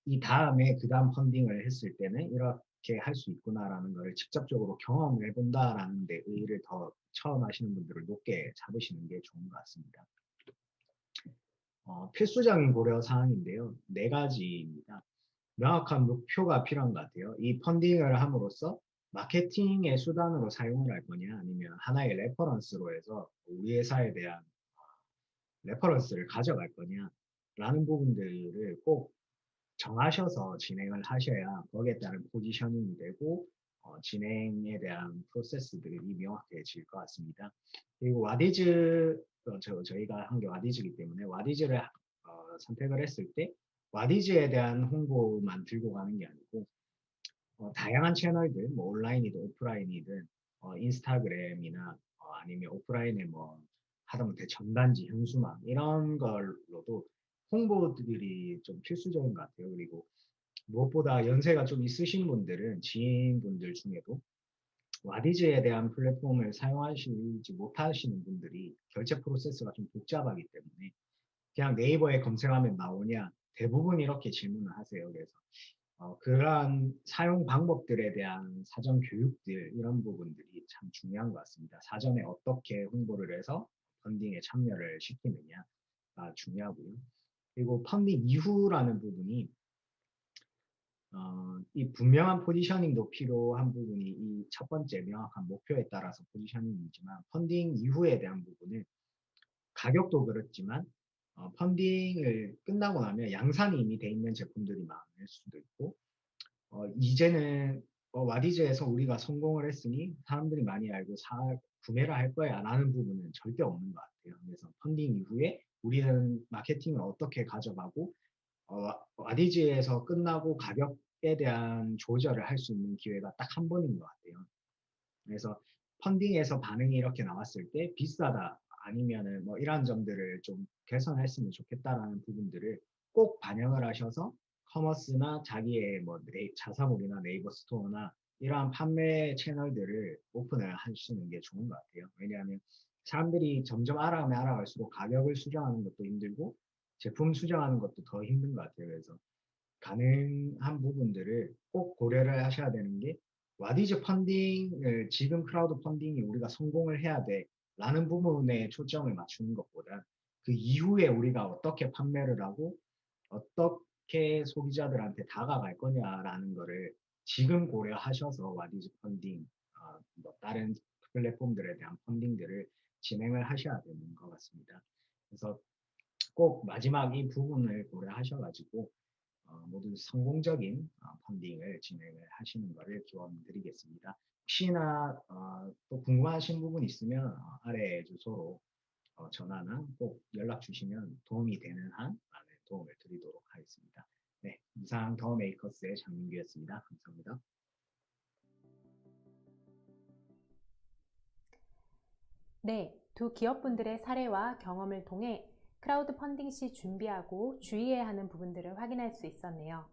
이 다음에 그 다음 펀딩을 했을 때는 이렇게 할 수 있구나라는 것을 직접적으로 경험을 해본다라는 데 의의를 더 처음 하시는 분들을 높게 잡으시는 게 좋은 것 같습니다. 필수적인 고려 사항인데요. 네 가지입니다. 명확한 목표가 필요한 것 같아요. 이 펀딩을 함으로써 마케팅의 수단으로 사용을 할 거냐 아니면 하나의 레퍼런스로 해서 우리 회사에 대한 레퍼런스를 가져갈 거냐라는 부분들을 꼭 정하셔서 진행을 하셔야 거기에 따른 포지셔닝이 되고 진행에 대한 프로세스들이 명확해질 것 같습니다. 그리고 와디즈 저희가 한 게 와디즈이기 때문에 와디즈를 선택을 했을 때 와디즈에 대한 홍보만 들고 가는 게 아니고 다양한 채널들 뭐 온라인이든 오프라인이든 인스타그램이나 아니면 오프라인에 뭐 하다못해 전단지, 현수막 이런 걸로도 홍보들이 좀 필수적인 것 같아요. 그리고 무엇보다 연세가 좀 있으신 분들은 지인분들 중에도 와디즈에 대한 플랫폼을 사용하시지 못하시는 분들이 결제 프로세스가 좀 복잡하기 때문에 그냥 네이버에 검색하면 나오냐 대부분 이렇게 질문을 하세요. 그래서 그러한 사용 방법들에 대한 사전 교육들 이런 부분들이 참 중요한 것 같습니다. 사전에 어떻게 홍보를 해서 펀딩에 참여를 시키느냐가 중요하고요. 그리고 펀딩 이후라는 부분이 이 분명한 포지셔닝도 필요한 부분이 이 첫 번째 명확한 목표에 따라서 포지셔닝이지만 펀딩 이후에 대한 부분은 가격도 그렇지만 펀딩을 끝나고 나면 양산이 이미 돼 있는 제품들이 많을 수도 있고 이제는 와디즈에서 우리가 성공을 했으니 사람들이 많이 알고 구매를 할 거야 라는 부분은 절대 없는 것 같아요. 그래서 펀딩 이후에 우리는 마케팅을 어떻게 가져가고 와디즈에서 끝나고 가격에 대한 조절을 할 수 있는 기회가 딱 한 번인 것 같아요. 그래서 펀딩에서 반응이 이렇게 나왔을 때 비싸다 아니면은 뭐 이러한 점들을 좀 개선했으면 좋겠다라는 부분들을 꼭 반영을 하셔서 커머스나 자기의 뭐 자사몰이나 네이버 스토어나 이러한 판매 채널들을 오픈을 하시는 게 좋은 것 같아요. 왜냐하면 사람들이 점점 알아가면 알아갈수록 가격을 수정하는 것도 힘들고 제품 수정하는 것도 더 힘든 것 같아요. 그래서 가능한 부분들을 꼭 고려를 하셔야 되는 게 와디즈 펀딩을 지금 크라우드 펀딩이 우리가 성공을 해야 돼 라는 부분에 초점을 맞추는 것보다 그 이후에 우리가 어떻게 판매를 하고 어떻게 소비자들한테 다가갈 거냐라는 거를 지금 고려하셔서 와디즈 펀딩 뭐 다른 플랫폼들에 대한 펀딩들을 진행을 하셔야 되는 것 같습니다. 그래서 꼭 마지막 이 부분을 고려하셔가지고 모두 성공적인 펀딩을 진행을 하시는 것을 기원드리겠습니다. 혹시나 또 궁금하신 부분 있으면 아래 주소로 전화나 꼭 연락 주시면 도움이 되는 한 도움을 드리도록 하겠습니다. 네, 이상 더 메이커스의 장민규였습니다. 감사합니다. 네, 두 기업분들의 사례와 경험을 통해 크라우드 펀딩 시 준비하고 주의해야 하는 부분들을 확인할 수 있었네요.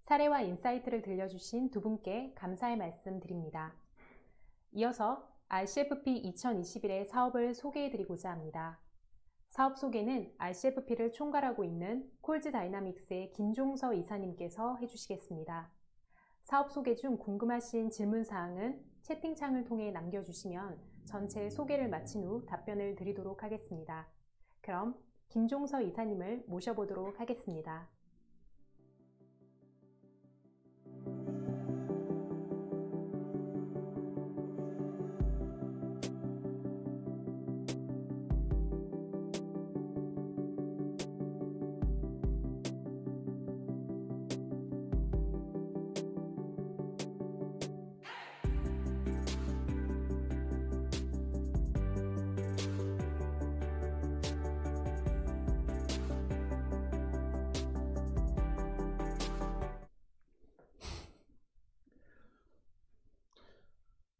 사례와 인사이트를 들려주신 두 분께 감사의 말씀 드립니다. 이어서 RCFP 2021의 사업을 소개해드리고자 합니다. 사업 소개는 RCFP를 총괄하고 있는 콜즈 다이나믹스의 김종서 이사님께서 해주시겠습니다. 사업 소개 중 궁금하신 질문사항은 채팅창을 통해 남겨주시면 전체 소개를 마친 후 답변을 드리도록 하겠습니다. 그럼 김종서 이사님을 모셔보도록 하겠습니다.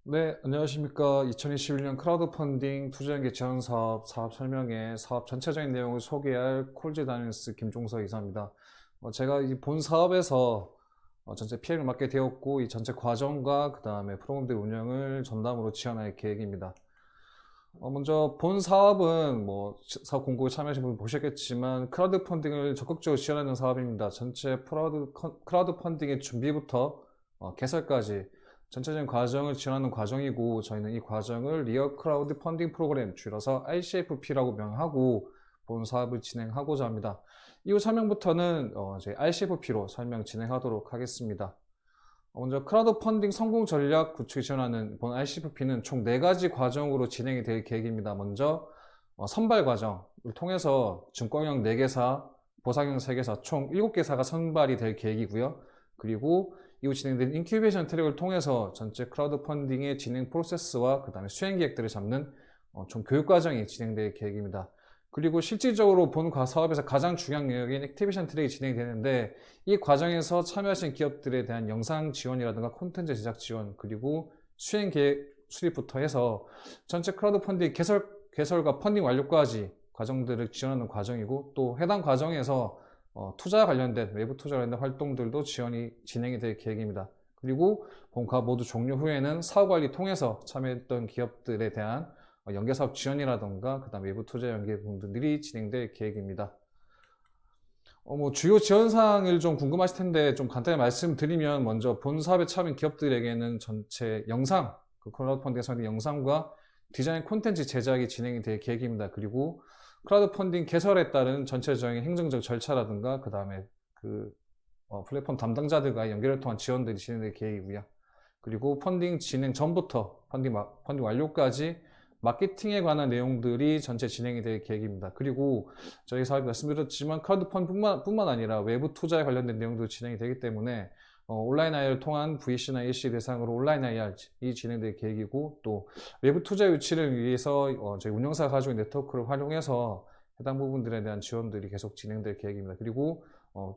네, 안녕하십니까. 2021년 크라우드 펀딩 투자연계 지원 사업 설명회 사업 전체적인 내용을 소개할 콜즈 다이너스 김종석 이사입니다. 제가 이 본 사업에서 전체 PM을 맡게 되었고, 이 전체 과정과 그 다음에 프로그램들 운영을 전담으로 지원할 계획입니다. 먼저 본 사업은 사업 공고에 참여하신 분 보셨겠지만 크라우드 펀딩을 적극적으로 지원하는 사업입니다. 전체 크라우드 펀딩의 준비부터 개설까지 전체적인 과정을 지원하는 과정이고, 저희는 이 과정을 리얼 크라우드 펀딩 프로그램, 줄여서 RCFP라고 명하고 본 사업을 진행하고자 합니다. 이후 설명부터는 저희 RCFP로 설명 진행하도록 하겠습니다. 먼저 크라우드 펀딩 성공 전략 구축 지원하는 본 RCFP는 총 4가지 과정으로 진행이 될 계획입니다. 먼저 선발 과정을 통해서 증권형 4개사, 보상형 3개사, 총 7개사가 선발이 될 계획이고요. 그리고 이후 진행된 인큐베이션 트랙을 통해서 전체 크라우드 펀딩의 진행 프로세스와 그 다음에 수행 계획들을 잡는 총 교육 과정이 진행될 계획입니다. 그리고 실질적으로 본 사업에서 가장 중요한 영역인 액티베이션 트랙이 진행이 되는데, 이 과정에서 참여하신 기업들에 대한 영상 지원이라든가 콘텐츠 제작 지원, 그리고 수행 계획 수립부터 해서 전체 크라우드 펀딩 개설과 펀딩 완료까지 과정들을 지원하는 과정이고, 또 해당 과정에서 투자 관련된 외부 투자 관련된 활동들도 진행이 될 계획입니다. 그리고 본과 모두 종료 후에는 사업관리 통해서 참여했던 기업들에 대한 연계사업 지원이라던가 그 다음 외부 투자 연계 부분들이 진행될 계획입니다. 주요 지원사항을 좀 궁금하실 텐데 좀 간단히 말씀드리면, 먼저 본 사업에 참여한 기업들에게는 전체 영상, 크라우드 펀딩에서 영상과 디자인 콘텐츠 제작이 진행이 될 계획입니다. 그리고 크라우드 펀딩 개설에 따른 전체적인 행정적 절차라든가 그 다음에 플랫폼 담당자들과의 연결을 통한 지원들이 진행될 계획이고요. 그리고 펀딩 진행 전부터 펀딩 완료까지 마케팅에 관한 내용들이 전체 진행이 될 계획입니다. 그리고 저희 사업이 말씀드렸지만 크라우드 펀딩뿐만 아니라 외부 투자에 관련된 내용도 진행이 되기 때문에 온라인 IR을 통한 VC나 AC 대상으로 온라인 IR이 진행될 계획이고, 또 외부 투자 유치를 위해서 저희 운영사가 가지고 있는 네트워크를 활용해서 해당 부분들에 대한 지원들이 계속 진행될 계획입니다. 그리고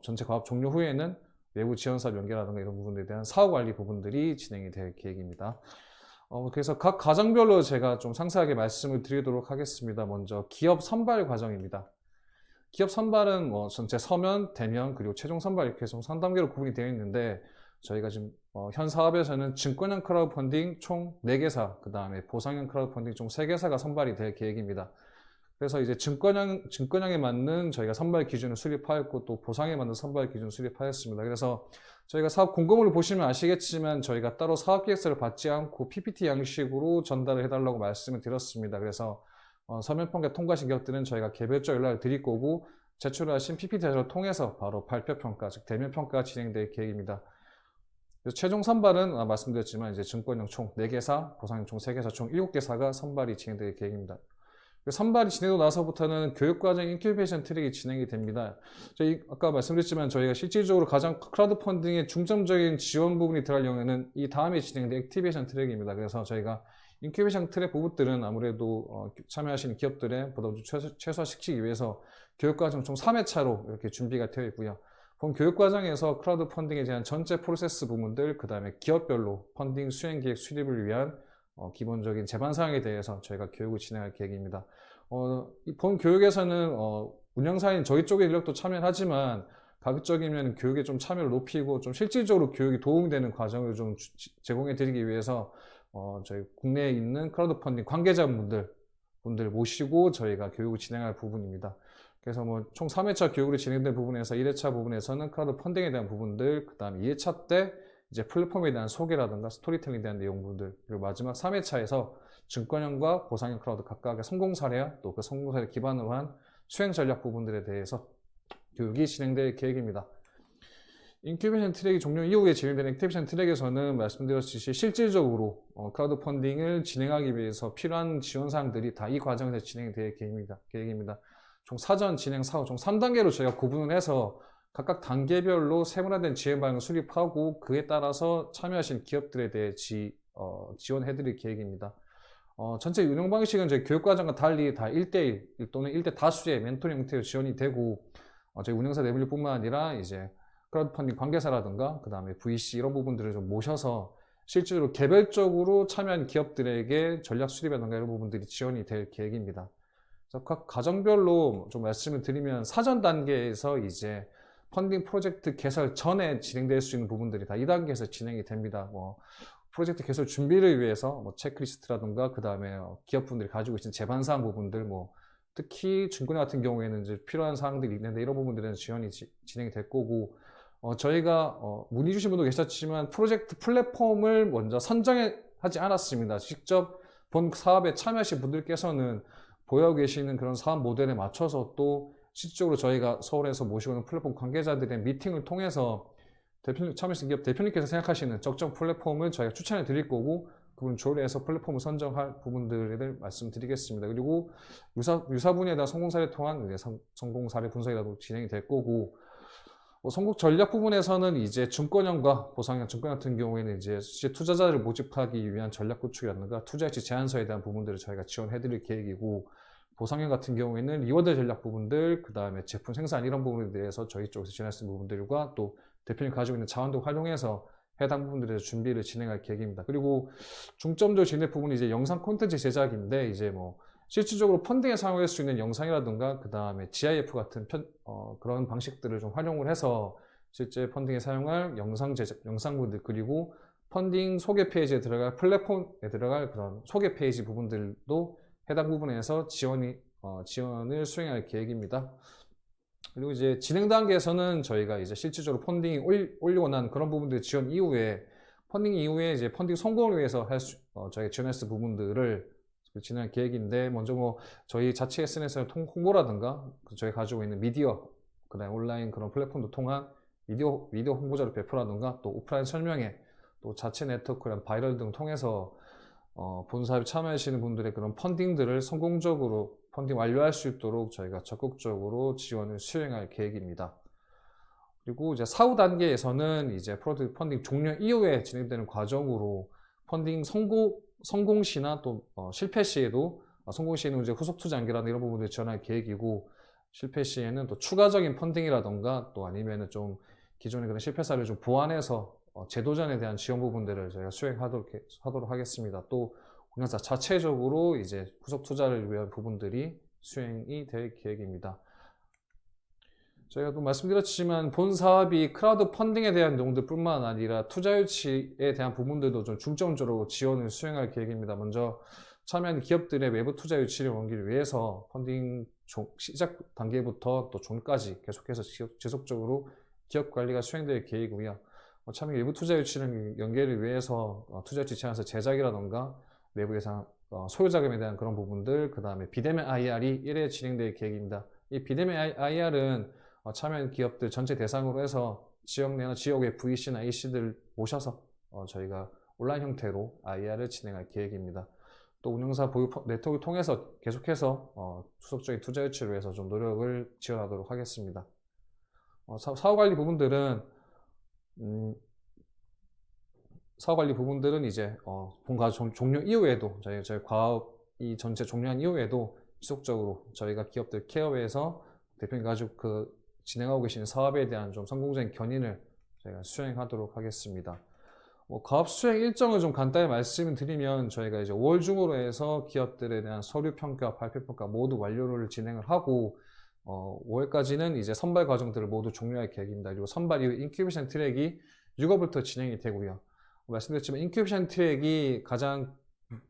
전체 과업 종료 후에는 외부 지원사업 연계라든가 이런 부분들에 대한 사업 관리 부분들이 진행이 될 계획입니다. 그래서 각 과정별로 제가 좀 상세하게 말씀을 드리도록 하겠습니다. 먼저 기업 선발 과정입니다. 기업 선발은 전체 서면, 대면, 그리고 최종 선발 이렇게 해서 3단계로 구분이 되어 있는데, 저희가 지금 현 사업에서는 증권형 크라우드 펀딩 총 4개사, 그 다음에 보상형 크라우드 펀딩 총 3개사가 선발이 될 계획입니다. 그래서 이제 증권형에 맞는 저희가 선발 기준을 수립하였고, 또 보상에 맞는 선발 기준을 수립하였습니다. 그래서 저희가 사업 공고문을 보시면 아시겠지만 저희가 따로 사업 계획서를 받지 않고 PPT 양식으로 전달을 해달라고 말씀을 드렸습니다. 그래서 서면평가 통과하신 기업들은 저희가 개별적으로 연락을 드릴 거고, 제출하신 PPT 자료를 통해서 바로 발표평가, 즉 대면평가가 진행될 계획입니다. 그래서 최종 선발은 말씀드렸지만 이제 증권형 총 4개사, 보상형 총 3개사, 총 7개사가 선발이 진행될 계획입니다. 선발이 진행되고 나서부터는 교육과정 인큐베이션 트랙이 진행이 됩니다. 아까 말씀드렸지만 저희가 실질적으로 가장 크라우드 펀딩의 중점적인 지원 부분이 들어갈 경우에는 이 다음에 진행된 액티베이션 트랙입니다. 그래서 저희가 인큐베이션 트랙 부분들은 아무래도 참여하시는 기업들의 부담을 최소화시키기 위해서 교육과정 총 3회차로 이렇게 준비가 되어 있고요. 본 교육과정에서 크라우드 펀딩에 대한 전체 프로세스 부분들, 그 다음에 기업별로 펀딩 수행 계획 수립을 위한 기본적인 제반 사항에 대해서 저희가 교육을 진행할 계획입니다. 본 교육에서는 운영사인 저희 쪽의 인력도 참여를 하지만, 가급적이면 교육에 좀 참여를 높이고 좀 실질적으로 교육이 도움이 되는 과정을 좀 제공해 드리기 위해서 저희 국내에 있는 크라우드 펀딩 관계자분들 모시고 저희가 교육을 진행할 부분입니다. 그래서 총 3회차 교육으로 진행된 부분에서 1회차 부분에서는 크라우드 펀딩에 대한 부분들, 그 다음 2회차 때 이제 플랫폼에 대한 소개라든가 스토리텔링에 대한 내용분들, 그리고 마지막 3회차에서 증권형과 보상형 크라우드 각각의 성공 사례와 또 그 성공 사례 기반으로 한 수행 전략 부분들에 대해서 교육이 진행될 계획입니다. 인큐베이션 트랙이 종료 이후에 진행되는 액티베이션 트랙에서는 말씀드렸듯이 실질적으로 크라우드 펀딩을 진행하기 위해서 필요한 지원사항들이 다 이 과정에서 진행이 될 계획입니다. 총 사전, 진행, 사후 총 3단계로 저희가 구분을 해서 각각 단계별로 세분화된 지원 방향을 수립하고, 그에 따라서 참여하신 기업들에 대해 지원해드릴 계획입니다. 전체 운영 방식은 저희 교육과정과 달리 다 1대1 또는 1대 다수의 멘토링 형태로 지원이 되고, 저희 운영사 내부뿐만 아니라 이제 크라우드 펀딩 관계사라든가 그 다음에 VC 이런 부분들을 좀 모셔서 실제로 개별적으로 참여한 기업들에게 전략 수립이라든가 이런 부분들이 지원이 될 계획입니다. 그래서 각 가정별로 좀 말씀을 드리면 사전 단계에서 이제 펀딩 프로젝트 개설 전에 진행될 수 있는 부분들이 다 2단계에서 진행이 됩니다. 프로젝트 개설 준비를 위해서 체크리스트라든가 그 다음에 기업분들이 가지고 있는 제반사항 부분들 특히 증권회 같은 경우에는 이제 필요한 사항들이 있는데 이런 부분들은 지원이 진행이 될 거고 저희가 문의 주신 분도 계셨지만 프로젝트 플랫폼을 먼저 선정하지 않았습니다. 직접 본 사업에 참여하신 분들께서는 보여 계시는 그런 사업 모델에 맞춰서 또 실질적으로 저희가 서울에서 모시고 있는 플랫폼 관계자들의 미팅을 통해서 참여하신 기업 대표님께서 생각하시는 적정 플랫폼을 저희가 추천해 드릴 거고 그분 조례해서 플랫폼을 선정할 부분들에 대해 말씀드리겠습니다. 그리고 유사 분야에 대한 성공 사례 통한 성공 사례 분석이라도 진행이 될 거고 선곡 전략 부분에서는 이제 증권형과 보상형 증권 같은 경우에는 이제 실제 투자자를 모집하기 위한 전략 구축이라든가 투자유치 제한서에 대한 부분들을 저희가 지원해 드릴 계획이고 보상형 같은 경우에는 리워드 전략 부분들, 그 다음에 제품 생산 이런 부분에 대해서 저희 쪽에서 지원할 수 있는 부분들과 또 대표님 가지고 있는 자원도 활용해서 해당 부분들에 대해서 준비를 진행할 계획입니다. 그리고 중점적으로 진행 부분이 이제 영상 콘텐츠 제작인데 이제 실질적으로 펀딩에 사용할 수 있는 영상이라든가 그 다음에 GIF 같은 그런 방식들을 좀 활용을 해서 실제 펀딩에 사용할 영상 제작, 영상물들 그리고 펀딩 소개 페이지에 들어갈 플랫폼에 들어갈 그런 소개 페이지 부분들도 해당 부분에서 지원을 수행할 계획입니다. 그리고 이제 진행 단계에서는 저희가 이제 실질적으로 펀딩이 올리고 난 그런 부분들 지원 이후에 펀딩 이후에 이제 펀딩 성공을 위해서 저희가 지원할 수 있는 부분들을 진행할 계획인데 먼저 저희 자체 SNS 홍보라든가 저희 가지고 있는 미디어 그다음에 온라인 그런 플랫폼도 통한 미디어 홍보자료 배포라든가 또 오프라인 설명회 또 자체 네트워크랑 바이럴 등 통해서 본 사업에 참여하시는 분들의 그런 펀딩들을 성공적으로 펀딩 완료할 수 있도록 저희가 적극적으로 지원을 수행할 계획입니다. 그리고 이제 사후 단계에서는 이제 프로젝트 펀딩 종료 이후에 진행되는 과정으로 펀딩 성공 시나 또 실패 시에도 성공 시에는 이제 후속 투자 연계라는 이런 부분들을 지원할 계획이고 실패 시에는 또 추가적인 펀딩이라던가 또 아니면은 좀 기존의 그런 실패 사례를 좀 보완해서 재도전에 대한 지원 부분들을 저희가 수행하도록 하겠습니다. 또 운영사 자체적으로 이제 후속 투자를 위한 부분들이 수행이 될 계획입니다. 저희가 또 말씀드렸지만 본 사업이 크라우드 펀딩에 대한 내용들뿐만 아니라 투자 유치에 대한 부분들도 좀 중점적으로 지원을 수행할 계획입니다. 먼저 참여하는 기업들의 외부 투자 유치를 원기를 위해서 펀딩 시작 단계부터 또 존까지 계속해서 지속적으로 기업 관리가 수행될 계획이고요. 참여 외부 투자 유치를 연계를 위해서 투자 유치 제안서 제작이라던가 내부 예상 소요 자금에 대한 그런 부분들, 그 다음에 비대면 IR이 1회 진행될 계획입니다. 이 비대면 IR은 참여한 기업들 전체 대상으로 해서 지역 내나 지역의 VC나 AC들 모셔서 저희가 온라인 형태로 IR을 진행할 계획입니다. 또 운영사 보유 네트워크를 통해서 계속해서 지속적인 투자 유치를 위해서 좀 노력을 지원하도록 하겠습니다. 사후관리 부분들은 이제 본과 종료 이후에도 저희 과업이 전체 종료한 이후에도 지속적으로 저희가 기업들 케어에서 대표님 가지고 진행하고 계시는 사업에 대한 좀 성공적인 견인을 저희가 수행하도록 하겠습니다. 과업 수행 일정을 좀 간단히 말씀을 드리면 저희가 이제 5월 중으로 해서 기업들에 대한 서류 평가, 발표 평가 모두 완료를 진행을 하고 5월까지는 이제 선발 과정들을 모두 종료할 계획입니다. 그리고 선발 이후 인큐베이션 트랙이 6월부터 진행이 되고요. 말씀드렸지만 인큐베이션 트랙이 가장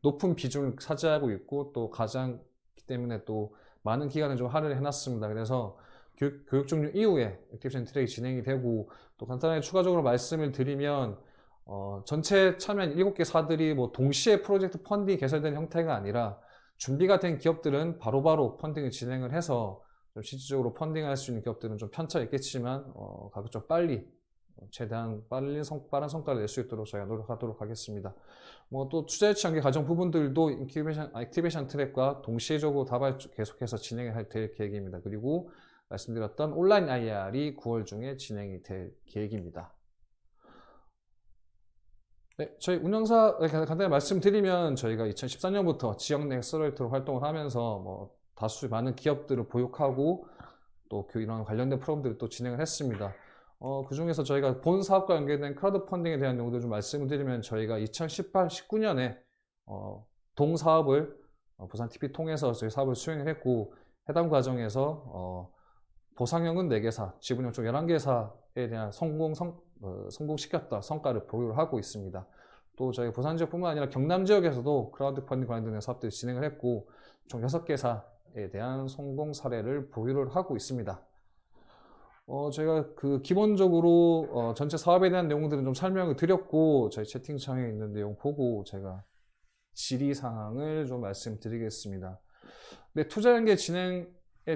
높은 비중을 차지하고 있고 또 가장 때문에 또 많은 기간을 좀 할애를 해놨습니다. 그래서 교육 종료 이후에 액티베이션 트랙이 진행이 되고 또 간단하게 추가적으로 말씀을 드리면 전체 참여한 7개 사들이 동시에 프로젝트 펀딩이 개설되는 형태가 아니라 준비가 된 기업들은 바로바로 펀딩을 진행을 해서 좀 실질적으로 펀딩할 수 있는 기업들은 좀 편차 있겠지만 가급적 빨리 최대한 빠른 성과를 낼 수 있도록 저희가 노력하도록 하겠습니다. 또 투자 유치 연계 과정 부분들도 액티베이션 트랙과 동시에적으로 계속해서 진행을 될 계획입니다. 그리고 말씀드렸던 온라인 IR이 9월 중에 진행이 될 계획입니다. 네, 저희 운영사 간단히 말씀드리면 저희가 2014년부터 지역 내 액셀러레이터로 활동을 하면서 다수 많은 기업들을 보육하고 또 이런 관련된 프로그램들을 또 진행을 했습니다. 그 중에서 저희가 본 사업과 연계된 크라우드 펀딩에 대한 내용들 좀 말씀을 드리면 저희가 2018, 19년에 동사업을 부산 TP 통해서 저희 사업을 수행을 했고 해당 과정에서 보상형은 4개사, 지분형 총 11개사에 대한 성공시켰다 성과를 보유를 하고 있습니다. 또 저희 부산 지역뿐만 아니라 경남 지역에서도 크라우드 펀딩 관련된 사업들을 진행을 했고 총 6개사에 대한 성공 사례를 보유를 하고 있습니다. 제가 기본적으로 전체 사업에 대한 내용들은 좀 설명을 드렸고 저희 채팅창에 있는 내용 보고 제가 질의사항을 좀 말씀드리겠습니다. 네, 투자연계 진행에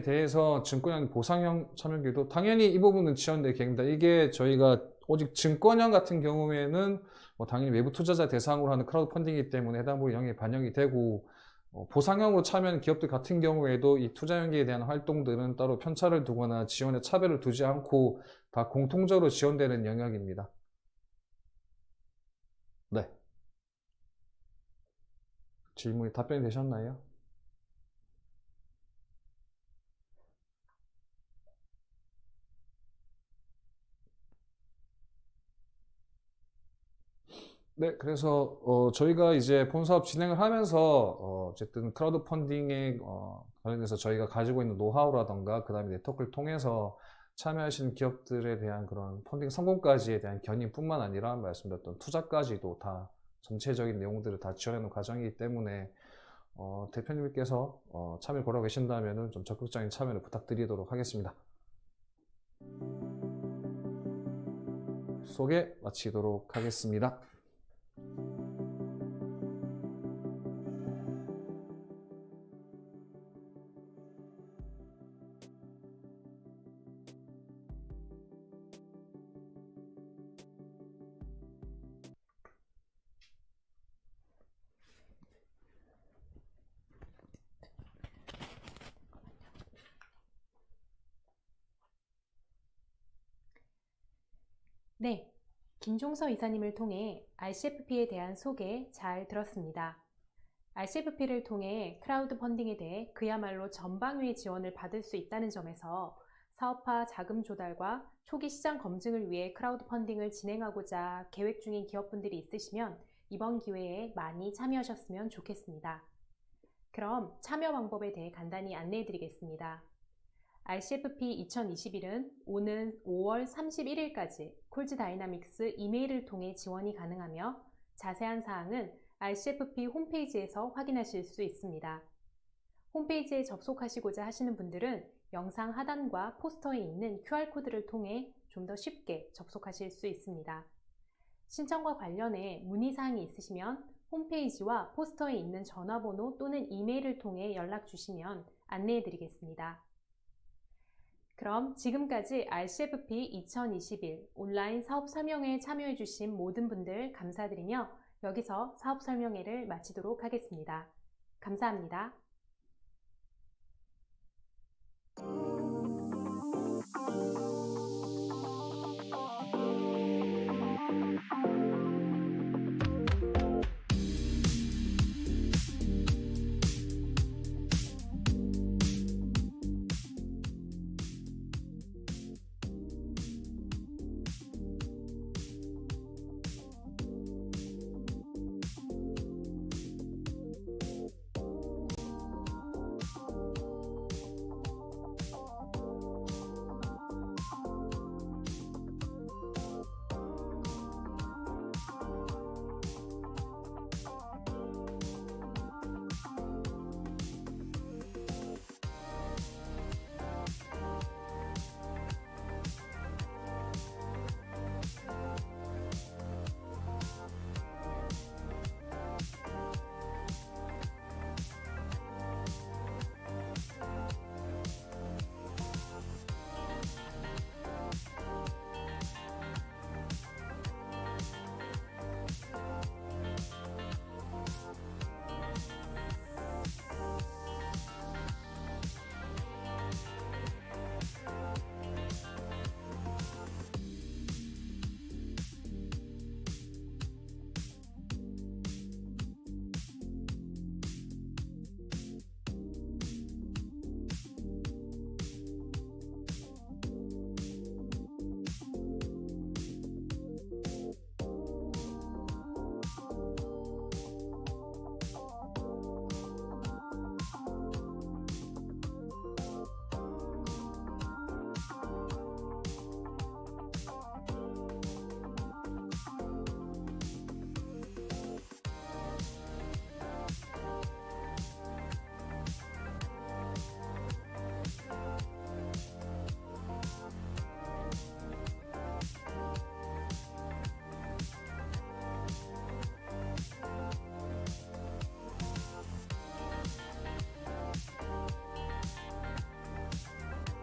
대해서 증권형 보상형 참여기도 당연히 이 부분은 지원될 계획입니다. 이게 저희가 오직 증권형 같은 경우에는 당연히 외부 투자자 대상으로 하는 크라우드 펀딩이기 때문에 해당 부분 영역에 반영이 되고 보상형으로 참여하는 기업들 같은 경우에도 이 투자연계에 대한 활동들은 따로 편차를 두거나 지원에 차별을 두지 않고 다 공통적으로 지원되는 영역입니다. 네. 질문이 답변이 되셨나요? 네, 그래서 저희가 이제 본 사업 진행을 하면서 어쨌든 크라우드 펀딩에 관련해서 저희가 가지고 있는 노하우라던가 그다음에 네트워크를 통해서 참여하시는 기업들에 대한 그런 펀딩 성공까지에 대한 견인뿐만 아니라 말씀드렸던 투자까지도 다 전체적인 내용들을 다 지원하는 과정이기 때문에 대표님께서 참여 고려하고 계신다면 좀 적극적인 참여를 부탁드리도록 하겠습니다. 소개 마치도록 하겠습니다. 네, 김종서 이사님을 통해 RCFP에 대한 소개 잘 들었습니다. RCFP를 통해 크라우드 펀딩에 대해 그야말로 전방위의 지원을 받을 수 있다는 점에서 사업화 자금 조달과 초기 시장 검증을 위해 크라우드 펀딩을 진행하고자 계획 중인 기업분들이 있으시면 이번 기회에 많이 참여하셨으면 좋겠습니다. 그럼 참여 방법에 대해 간단히 안내해 드리겠습니다. RCFP 2021은 오는 5월 31일까지 콜즈 다이나믹스 이메일을 통해 지원이 가능하며 자세한 사항은 RCFP 홈페이지에서 확인하실 수 있습니다. 홈페이지에 접속하시고자 하시는 분들은 영상 하단과 포스터에 있는 QR코드를 통해 좀 더 쉽게 접속하실 수 있습니다. 신청과 관련해 문의사항이 있으시면 홈페이지와 포스터에 있는 전화번호 또는 이메일을 통해 연락 주시면 안내해 드리겠습니다. 그럼 지금까지 RCFP 2021 온라인 사업 설명회에 참여해 주신 모든 분들 감사드리며 여기서 사업 설명회를 마치도록 하겠습니다. 감사합니다.